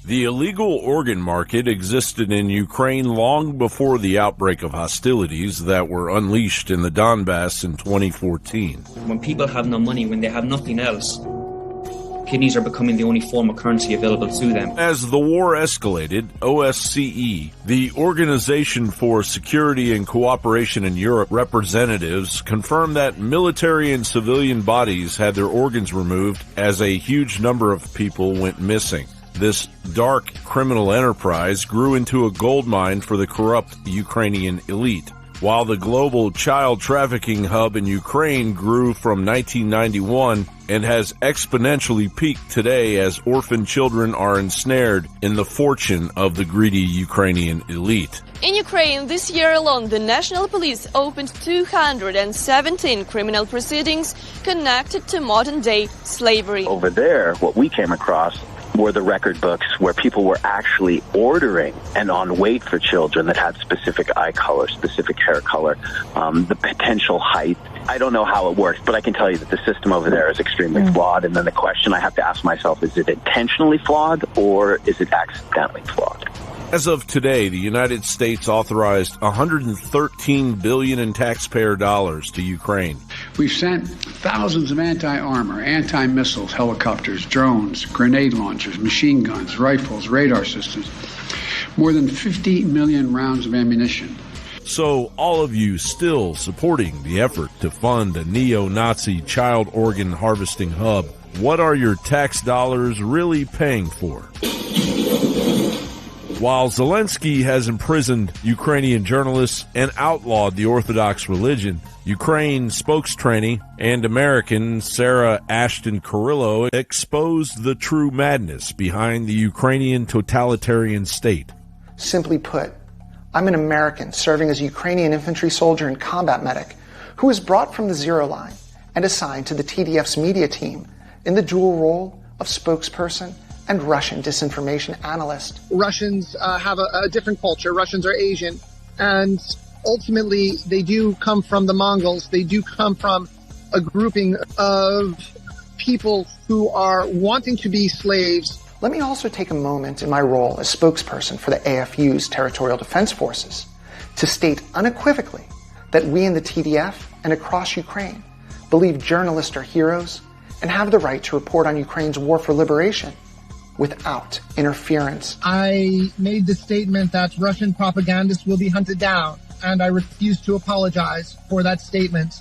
The illegal organ market existed in Ukraine long before the outbreak of hostilities that were unleashed in the Donbass in 2014. When people have no money, when they have nothing else, kidneys are becoming the only form of currency available to them. As the war escalated, OSCE, the Organization for Security and Cooperation in Europe representatives, confirmed that military and civilian bodies had their organs removed as a huge number of people went missing. This dark criminal enterprise grew into a goldmine for the corrupt Ukrainian elite. While the global child trafficking hub in Ukraine grew from 1991 and has exponentially peaked today as orphan children are ensnared in the fortune of the greedy Ukrainian elite. In Ukraine, this year alone, the National Police opened 217 criminal proceedings connected to modern-day slavery. Over there, what we came across were the record books where people were actually ordering and on wait for children that had specific eye color, specific hair color, the potential height. I don't know how it works, but I can tell you that the system over there is extremely flawed. And then the question I have to ask myself, is it intentionally flawed or is it accidentally flawed? As of today, the United States authorized $113 billion in taxpayer dollars to Ukraine. We've sent thousands of anti-armor, anti-missiles, helicopters, drones, grenade launchers, machine guns, rifles, radar systems, more than 50 million rounds of ammunition. So all of you still supporting the effort to fund a neo-Nazi child organ harvesting hub, what are your tax dollars really paying for? While Zelensky has imprisoned Ukrainian journalists and outlawed the Orthodox religion, Ukraine spokesperson and American Sarah Ashton Carrillo exposed the true madness behind the Ukrainian totalitarian state. Simply put, I'm an American serving as a Ukrainian infantry soldier and combat medic who was brought from the zero line and assigned to the TDF's media team in the dual role of spokesperson and Russian disinformation analyst. Russians have a different culture. Russians are Asian, and ultimately they do come from the Mongols. They do come from a grouping of people who are wanting to be slaves. Let me also take a moment in my role as spokesperson for the AFU's Territorial Defense Forces to state unequivocally that we in the TDF and across Ukraine believe journalists are heroes and have the right to report on Ukraine's war for liberation without interference. I made the statement that Russian propagandists will be hunted down, and I refuse to apologize for that statement.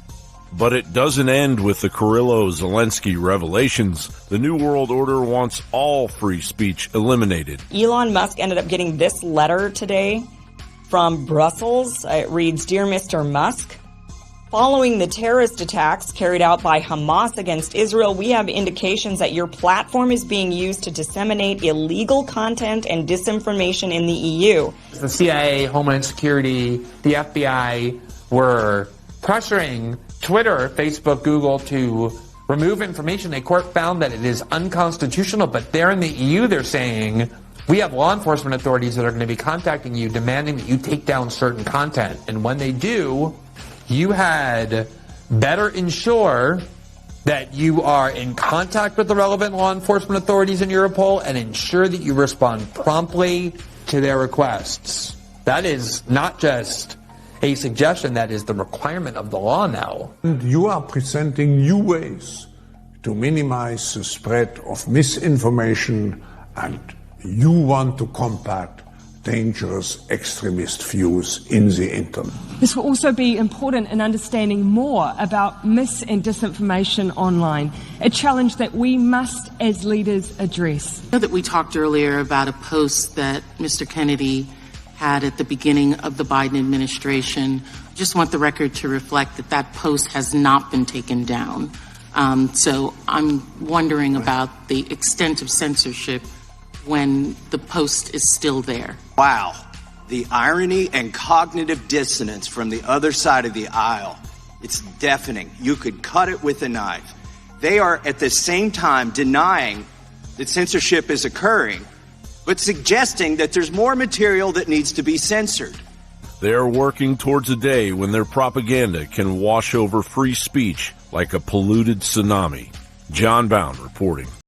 But it doesn't end with the Carrillo-Zelensky revelations. The New World Order wants all free speech eliminated. Elon Musk ended up getting this letter today from Brussels. It reads, "Dear Mr. Musk, following the terrorist attacks carried out by Hamas against Israel, we have indications that your platform is being used to disseminate illegal content and disinformation in the EU." The CIA, Homeland Security, the FBI were pressuring Twitter, Facebook, Google to remove information. The court found that it is unconstitutional, but there in the EU they're saying, we have law enforcement authorities that are going to be contacting you, demanding that you take down certain content. And when they do, you had better ensure that you are in contact with the relevant law enforcement authorities in Europol and ensure that you respond promptly to their requests. That is not just a suggestion, that is the requirement of the law now. And you are presenting new ways to minimize the spread of misinformation, and you want to combat dangerous extremist views in the internet. This will also be important in understanding more about mis and disinformation online, a challenge that we must as leaders address. I know that we talked earlier about a post that Mr. Kennedy had at the beginning of the Biden administration. Just want the record to reflect that that post has not been taken down. So I'm wondering about the extent of censorship when the post is still there. Wow. The irony and cognitive dissonance from the other side of the aisle. It's deafening. You could cut it with a knife. They are at the same time denying that censorship is occurring, but suggesting that there's more material that needs to be censored. They are working towards a day when their propaganda can wash over free speech like a polluted tsunami. John Bound reporting.